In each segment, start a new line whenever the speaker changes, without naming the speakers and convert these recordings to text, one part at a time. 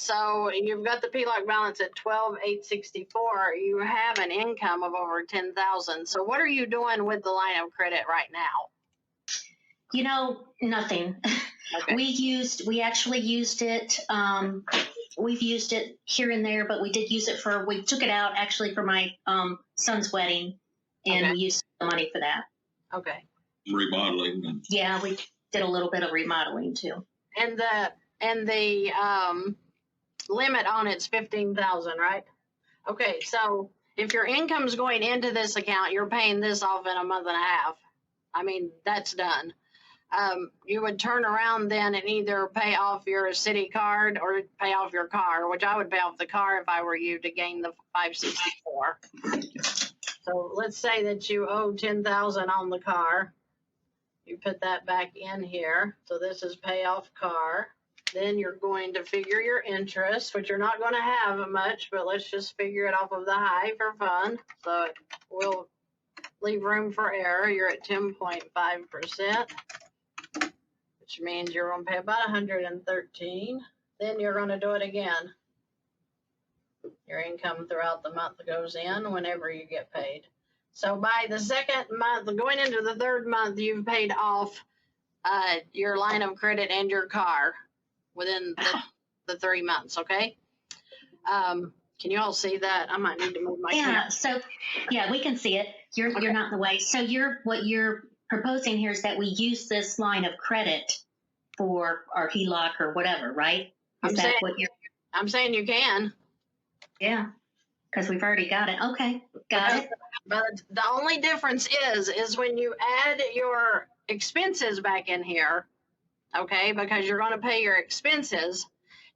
So you've got the PLOC balance at 12,864. You have an income of over 10,000. So what are you doing with the line of credit right now?
Nothing.
Okay.
We actually used it. We've used it here and there, but we did use it we took it out actually for my son's wedding, and we used the money for that.
Okay.
Remodeling.
Yeah, we did a little bit of remodeling too.
And the limit on it's 15,000, right? Okay, so if your income's going into this account, you're paying this off in a month and a half. I mean, that's done. You would turn around then and either pay off your city card or pay off your car, which I would pay off the car if I were you to gain the 564. So let's say that you owe 10,000 on the car. You put that back in here. So this is pay off car. Then you're going to figure your interest, which you're not going to have much, but let's just figure it off of the high for fun. So we'll leave room for error. You're at 10.5%, which means you're going to pay about 113. Then you're going to do it again. Your income throughout the month goes in whenever you get paid. So by the second month, going into the third month, you've paid off your line of credit and your car within the 3 months, okay? Can you all see that? I might need to move my camera.
So, we can see it. You're not in the way. So what you're proposing here is that we use this line of credit for our HELOC or whatever, right?
I'm saying you can.
Yeah, because we've already got it. Okay, got it.
But the only difference is when you add your expenses back in here, okay, because you're going to pay your expenses,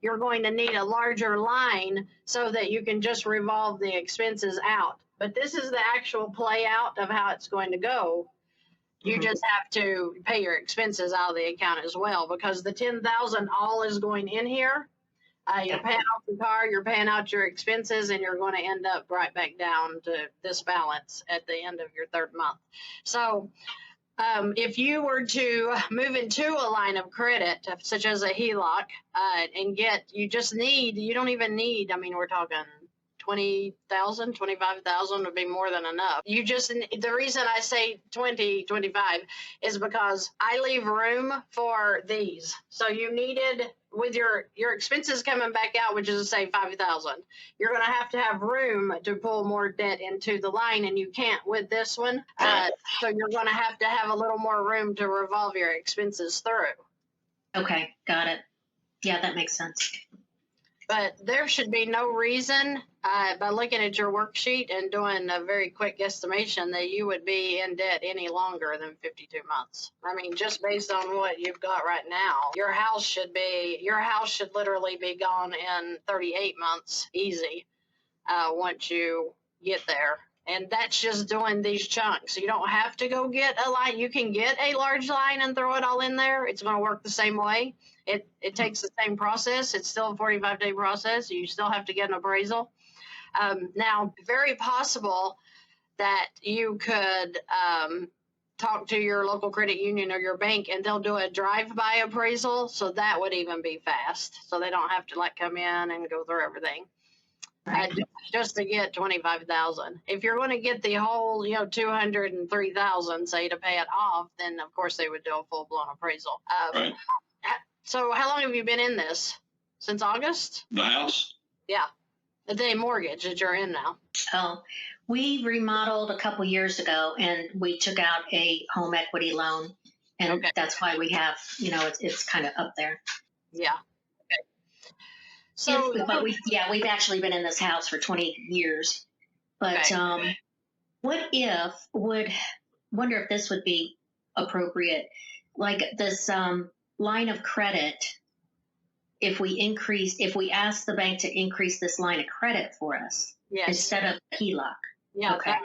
you're going to need a larger line so that you can just revolve the expenses out. But this is the actual play out of how it's going to go. You just have to pay your expenses out of the account as well, because the 10,000 all is going in here. You're paying off the car, you're paying out your expenses, and you're going to end up right back down to this balance at the end of your third month. So if you were to move into a line of credit, such as a HELOC, and you don't even need, I mean, we're talking 20,000, 25,000 would be more than enough. The reason I say 20, 25 is because I leave room for these. So you needed, with your expenses coming back out, which is say 5,000, you're going to have room to pull more debt into the line, and you can't with this one. So you're going to have a little more room to revolve your expenses through.
Okay, got it. Yeah, that makes sense.
But there should be no reason, by looking at your worksheet and doing a very quick estimation, that you would be in debt any longer than 52 months. I mean, just based on what you've got right now, your house should literally be gone in 38 months, easy, once you get there. And that's just doing these chunks. You don't have to go get a line. You can get a large line and throw it all in there. It's going to work the same way. It takes the same process. It's still a 45-day process. You still have to get an appraisal. Now, very possible that you could talk to your local credit union or your bank, and they'll do a drive-by appraisal. So that would even be fast. So they don't have to come in and go through everything. Just to get 25,000. If you're going to get the whole, 203,000, say, to pay it off, then of course they would do a full-blown appraisal.
Right.
So how long have you been in this? Since August?
The house?
Yeah. The mortgage that you're in now.
Oh, we remodeled a couple years ago, and we took out a home equity loan, and that's why we have, it's kind of up there.
Yeah. Okay. So,
but we've actually been in this house for 20 years. But wonder if this would be appropriate, like this line of credit. If we ask the bank to increase this line of credit for us instead of HELOC.
Yeah.
Okay.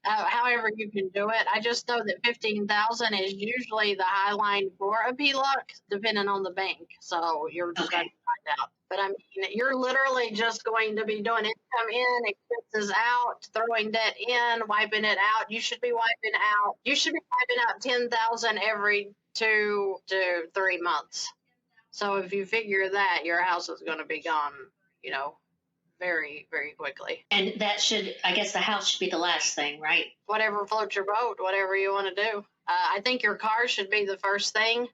However you can do it. I just know that 15,000 is usually the high line for a HELOC, depending on the bank. So you're just going to find out. But I mean, you're literally just going to be doing income in, expenses out, throwing debt in, wiping it out. You should be wiping out 10,000 every 2 to 3 months. So if you figure that, your house is going to be gone, you know, very, very quickly.
And that should, I guess the house should be the last thing, right?
Whatever floats your boat, whatever you want to do. I think your car should be the first thing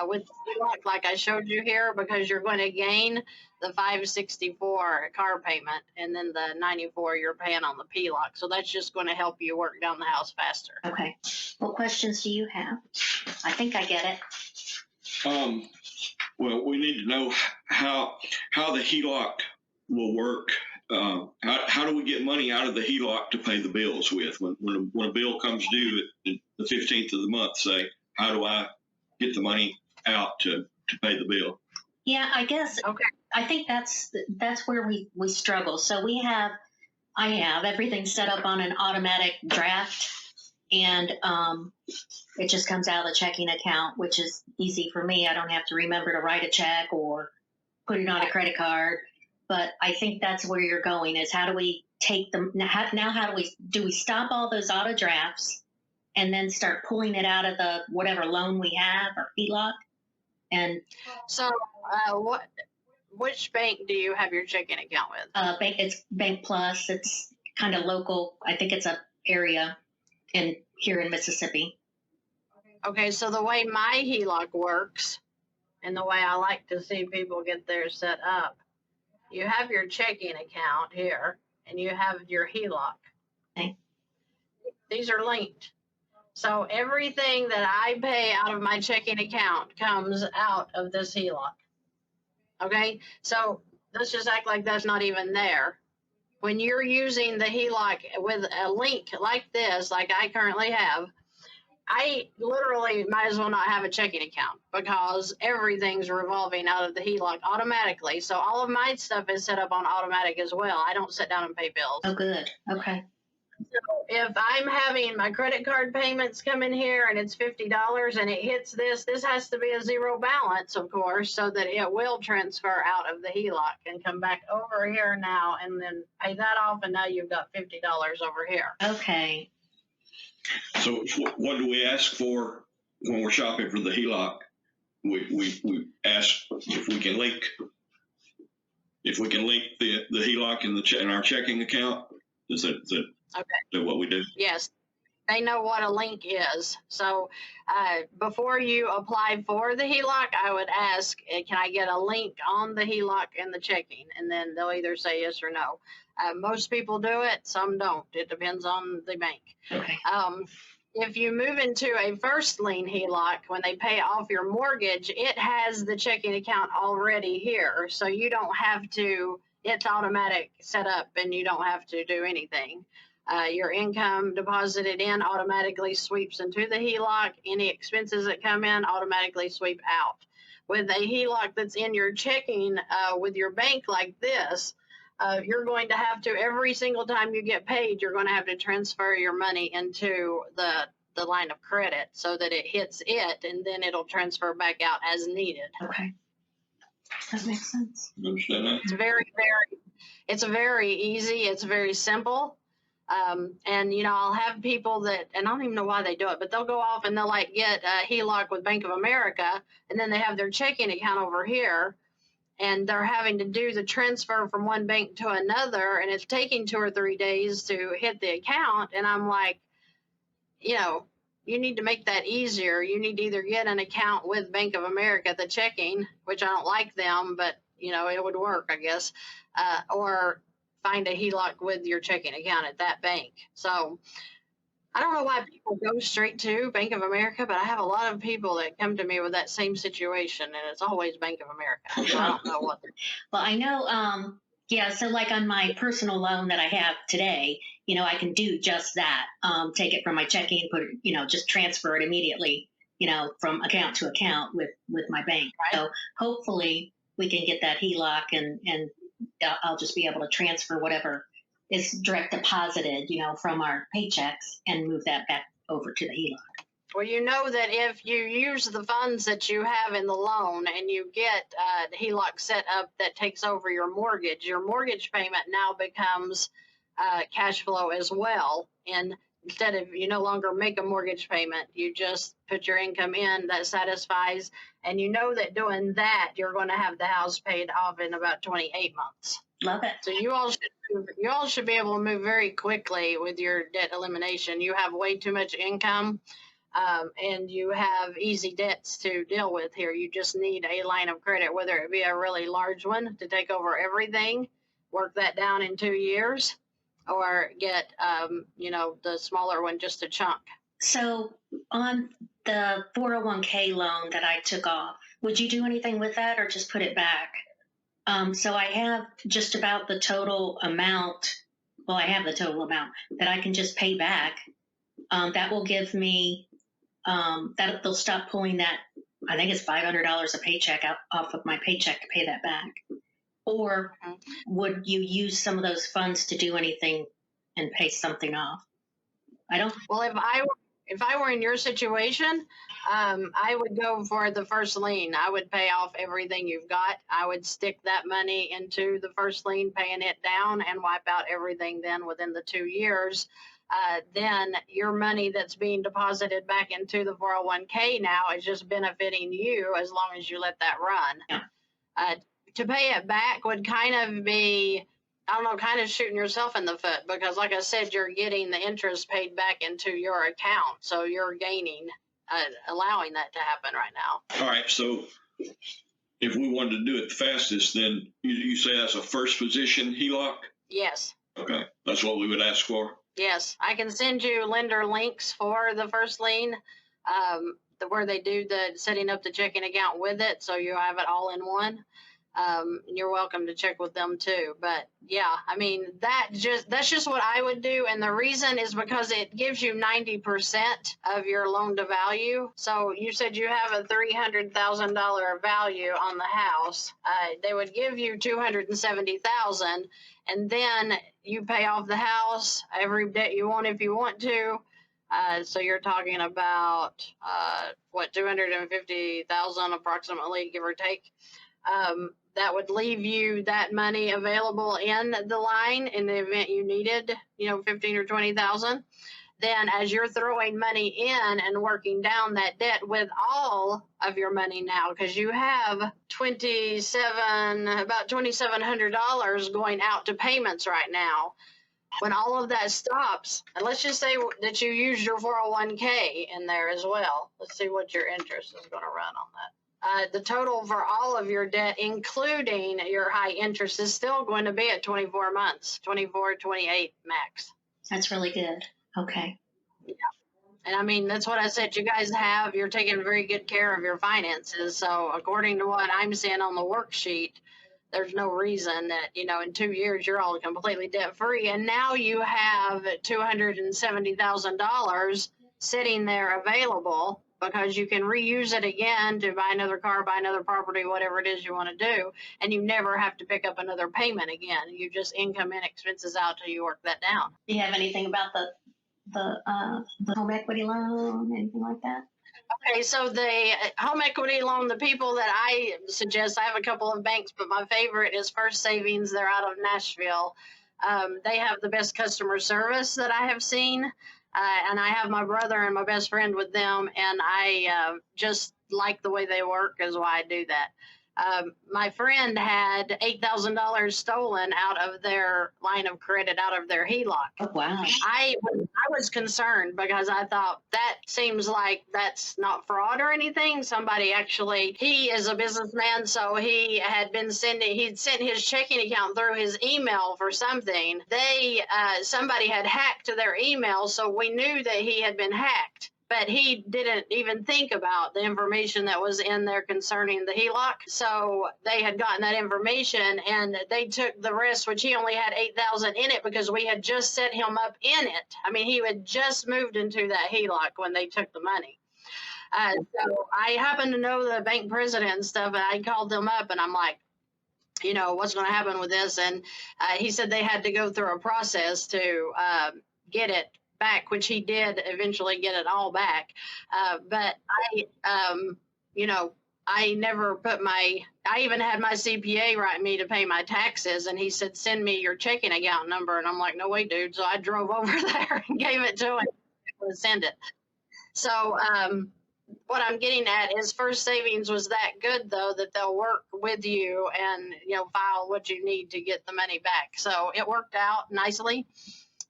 with HELOC, like I showed you here, because you're going to gain the 564 car payment, and then the 94 you're paying on the PLOC. So that's just going to help you work down the house faster.
Okay. What questions do you have? I think I get it.
Well, we need to know how the HELOC will work. How do we get money out of the HELOC to pay the bills with? When a bill comes due at the 15th of the month, say, how do I get the money out to pay the bill?
Yeah, I guess.
Okay.
I think that's where we struggle. So I have everything set up on an automatic draft, and it just comes out of the checking account, which is easy for me. I don't have to remember to write a check or put it on a credit card. But I think that's where you're going, is how do we take them now? How do we stop all those auto drafts and then start pulling it out of the whatever loan we have or HELOC? And
so which bank do you have your checking account with?
it's Bank Plus. It's kind of local. I think it's a area here in Mississippi.
Okay, so the way my HELOC works, and the way I like to see people get theirs set up, you have your checking account here, and you have your HELOC.
Okay.
These are linked. So everything that I pay out of my checking account comes out of this HELOC. Okay, so let's just act like that's not even there. When you're using the HELOC with a link like this, like I currently have, I literally might as well not have a checking account, because everything's revolving out of the HELOC automatically. So all of my stuff is set up on automatic as well. I don't sit down and pay bills.
Oh, good. Okay.
So if I'm having my credit card payments come in here and it's $50 and it hits this has to be a zero balance, of course, so that it will transfer out of the HELOC and come back over here now, and then pay that off, and now you've got $50 over here.
Okay.
So what do we ask for when we're shopping for the HELOC? We ask if we can link the HELOC in our checking account. Is that what we do?
Yes, they know what a link is. So before you apply for the HELOC, I would ask, can I get a link on the HELOC and the checking? And then they'll either say yes or no. Most people do it, some don't. It depends on the bank.
Okay.
If you move into a first lien HELOC, when they pay off your mortgage, it has the checking account already here. So you don't have to, it's automatic set up, and you don't have to do anything. Your income deposited in automatically sweeps into the HELOC. Any expenses that come in automatically sweep out. With a HELOC that's in your checking with your bank like this, you're going to have to, every single time you get paid, you're going to have to transfer your money into the line of credit so that it hits it, and then it'll transfer back out as needed.
Okay. That makes sense.
You understand that?
It's very easy. It's very simple. And I'll have people that, and I don't even know why they do it, but they'll go off and they'll get a HELOC with Bank of America, and then they have their checking account over here, and they're having to do the transfer from one bank to another, and it's taking 2 or 3 days to hit the account. And I'm like, you need to make that easier. You need to either get an account with Bank of America, the checking, which I don't like them, but it would work, I guess, or find a HELOC with your checking account at that bank. So I don't know why people go straight to Bank of America, but I have a lot of people that come to me with that same situation, and it's always Bank of America. So I don't know what.
Well, I know, so like on my personal loan that I have today, I can do just that. Take it from my checking, put it, just transfer it immediately, from account to account with my bank. Right. So hopefully we can get that HELOC, and I'll just be able to transfer whatever is direct deposited, from our paychecks, and move that back over to the HELOC.
Well, you know that if you use the funds that you have in the loan and you get the HELOC set up that takes over your mortgage payment now becomes cash flow as well. And instead of, you no longer make a mortgage payment, you just put your income in that satisfies, and you know that doing that, you're going to have the house paid off in about 28 months.
Love it.
So you all should be able to move very quickly with your debt elimination. You have way too much income, and you have easy debts to deal with here. You just need a line of credit, whether it be a really large one to take over everything, work that down in 2 years, or get, the smaller one, just a chunk.
So on the 401k loan that I took off, would you do anything with that or just put it back? So I have just about the total amount. Well, I have the total amount that I can just pay back. That will give me, that they'll stop pulling that. I think it's $500 a paycheck off of my paycheck to pay that back. Or would you use some of those funds to do anything and pay something off? I don't.
Well, if I were in your situation, I would go for the first lien. I would pay off everything you've got. I would stick that money into the first lien, paying it down, and wipe out everything then within the 2 years. Then your money that's being deposited back into the 401k now is just benefiting you as long as you let that run.
Yeah.
To pay it back would kind of be, I don't know, kind of shooting yourself in the foot, because like I said, you're getting the interest paid back into your account. So you're gaining, allowing that to happen right now.
All right. So if we wanted to do it the fastest, then you say that's a first position HELOC?
Yes.
Okay. That's what we would ask for?
Yes. I can send you lender links for the first lien, where they do the setting up the checking account with it. So you have it all in one. You're welcome to check with them too. But yeah, I mean, that's just what I would do. And the reason is because it gives you 90% of your loan to value. So you said you have a $300,000 value on the house. They would give you $270,000, and then you pay off the house, every debt you want if you want to. So you're talking about, $250,000 approximately, give or take. That would leave you that money available in the line in the event you needed, 15 or 20,000. Then as you're throwing money in and working down that debt with all of your money now, because you have about $2,700 going out to payments right now. When all of that stops, and let's just say that you use your 401k in there as well. Let's see what your interest is going to run on that. The total for all of your debt, including your high interest, is still going to be at 24 months, 24, 28 max.
That's really good. Okay.
Yeah. And I mean, that's what I said. You're taking very good care of your finances. So according to what I'm seeing on the worksheet, there's no reason that, in 2 years, you're all completely debt free. And now you have $270,000 sitting there available, because you can reuse it again to buy another car, buy another property, whatever it is you want to do. And you never have to pick up another payment again. You just income in, expenses out till you work that down.
Do you have anything about the home equity loan, anything like that?
Okay, so the home equity loan, the people that I suggest, I have a couple of banks, but my favorite is First Savings. They're out of Nashville. They have the best customer service that I have seen. And I have my brother and my best friend with them, and I just like the way they work, is why I do that. My friend had $8,000 stolen out of their line of credit, out of their HELOC.
Oh, wow.
I was concerned, because I thought that seems like that's not fraud or anything. Somebody actually, he is a businessman, so he'd sent his checking account through his email for something. Somebody had hacked their email, so we knew that he had been hacked. But he didn't even think about the information that was in there concerning the HELOC. So they had gotten that information, and they took the rest, which he only had $8,000 in it, because we had just set him up in it. I mean, he had just moved into that HELOC when they took the money. So I happen to know the bank president and stuff, and I called them up, and I'm like, what's going to happen with this? And he said they had to go through a process to get it back, which he did eventually get it all back. But I, I never put I even had my CPA write me to pay my taxes, and he said, send me your checking account number. And I'm like, no way, dude. So I drove over there and gave it to him to send it. So, what I'm getting at is First Savings was that good, though, that they'll work with you and, file what you need to get the money back. So it worked out nicely.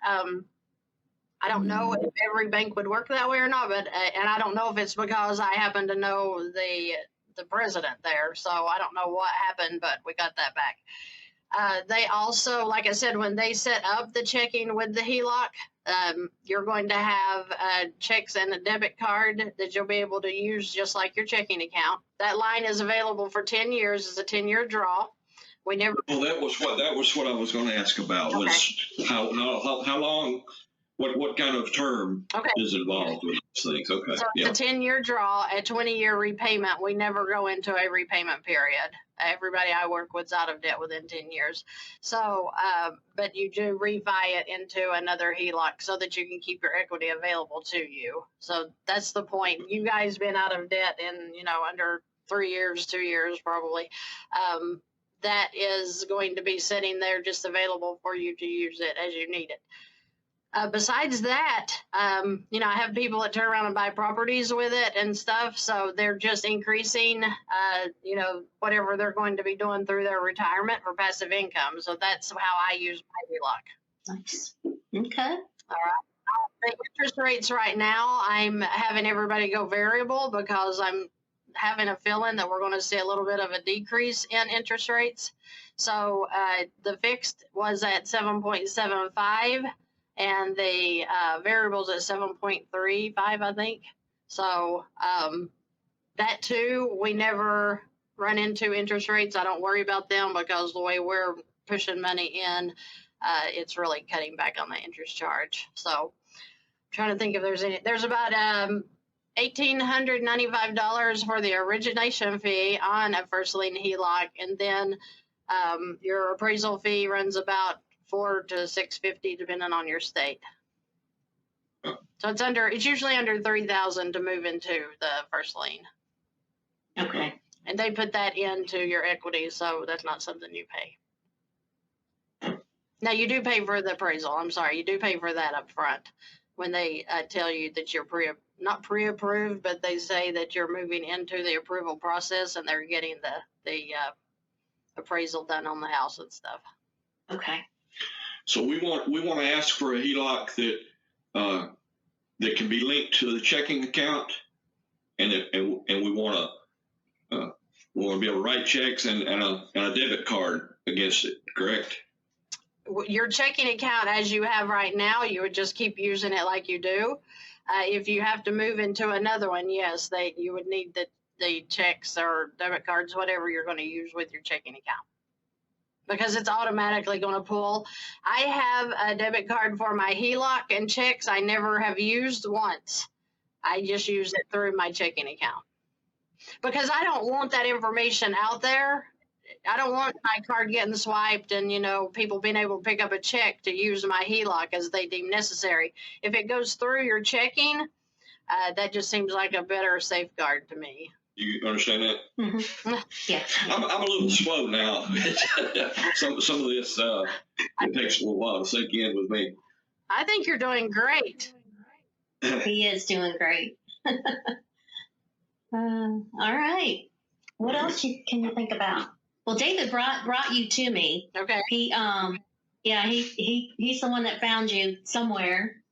I don't know if every bank would work that way or not, but, and I don't know if it's because I happen to know the president there. So I don't know what happened, but we got that back. They also, like I said, when they set up the checking with the HELOC, you're going to have checks and a debit card that you'll be able to use just like your checking account. That line is available for 10 years. It's a 10-year draw. We never.
Well, that was what I was going to ask about.
Okay.
Was how long, what kind of term
Okay.
is involved with these things? Okay.
So it's a 10-year draw, a 20-year repayment. We never go into a repayment period. Everybody I work with is out of debt within 10 years. So, but you do refi it into another HELOC so that you can keep your equity available to you. So that's the point. You guys been out of debt in, under 3 years, 2 years probably. That is going to be sitting there just available for you to use it as you need it. Besides that, I have people that turn around and buy properties with it and stuff. So they're just increasing, whatever they're going to be doing through their retirement for passive income. So that's how I use my HELOC.
Nice. Okay.
All right. The interest rates right now, I'm having everybody go variable because I'm having a feeling that we're going to see a little bit of a decrease in interest rates. So the fixed was at 7.75. And the variables at 7.35, I think. So that too, we never run into interest rates. I don't worry about them because the way we're pushing money in, it's really cutting back on the interest charge. So I'm trying to think if there's about $1,895 for the origination fee on a first lien HELOC. And then your appraisal fee runs about $400 to $650 depending on your state. So it's usually under $3,000 to move into the first lien.
Okay.
And they put that into your equity, so that's not something you pay. Now you do pay for the appraisal. I'm sorry, you do pay for that up front when they tell you that you're not pre-approved, but they say that you're moving into the approval process and they're getting the appraisal done on the house and stuff.
Okay.
So we want to ask for a HELOC that can be linked to the checking account, and we want to be able to write checks and a debit card against it. Correct?
Your checking account, as you have right now, you would just keep using it like you do. If you have to move into another one, yes, you would need the checks or debit cards, whatever you're going to use with your checking account. Because it's automatically going to pull. I have a debit card for my HELOC and checks I never have used once. I just use it through my checking account. Because I don't want that information out there. I don't want my card getting swiped and, people being able to pick up a check to use my HELOC as they deem necessary. If it goes through your checking, that just seems like a better safeguard to me.
You understand that?
Mm-hmm. Yeah.
I'm a little slow now. Some of this it takes a little while to sink in with me.
I think you're doing great.
He is doing great. All right. What else can you think about? Well, David brought you to me.
Okay.
He's the one that found you somewhere.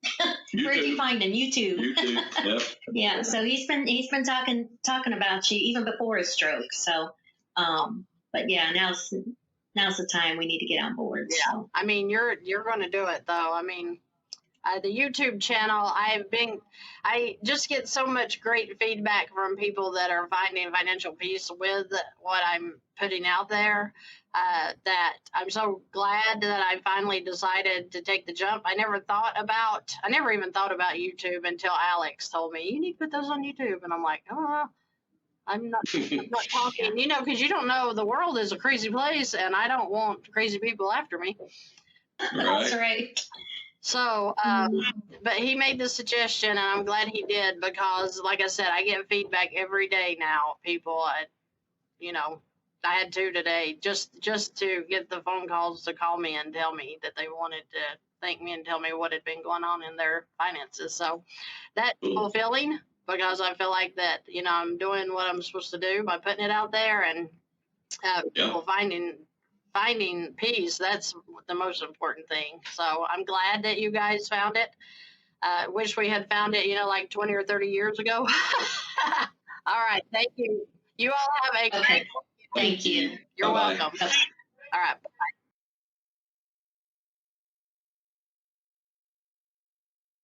Where did you find him? YouTube.
YouTube. Yep.
Yeah. So he's been talking about you even before his stroke. So, but yeah, now's the time we need to get on board.
Yeah.
So.
I mean, you're going to do it though. I mean, the YouTube channel, I just get so much great feedback from people that are finding financial peace with what I'm putting out there, that I'm so glad that I finally decided to take the jump. I never even thought about YouTube until Alex told me, you need to put those on YouTube. And I'm like, oh, I'm not talking, because you don't know, the world is a crazy place and I don't want crazy people after me.
That's right.
So, but he made the suggestion and I'm glad he did because, like I said, I get feedback every day now. People you know, I had 2 today just to get the phone calls to call me and tell me that they wanted to thank me and tell me what had been going on in their finances. So that's fulfilling because I feel like that, you know, I'm doing what I'm supposed to do by putting it out there and people finding peace. That's the most important thing. So I'm glad that you guys found it. Wish we had found it, you know, like 20 or 30 years ago. All right. Thank you. You all have a
Okay.
great
Thank you.
You're
Bye-bye.
welcome. All right.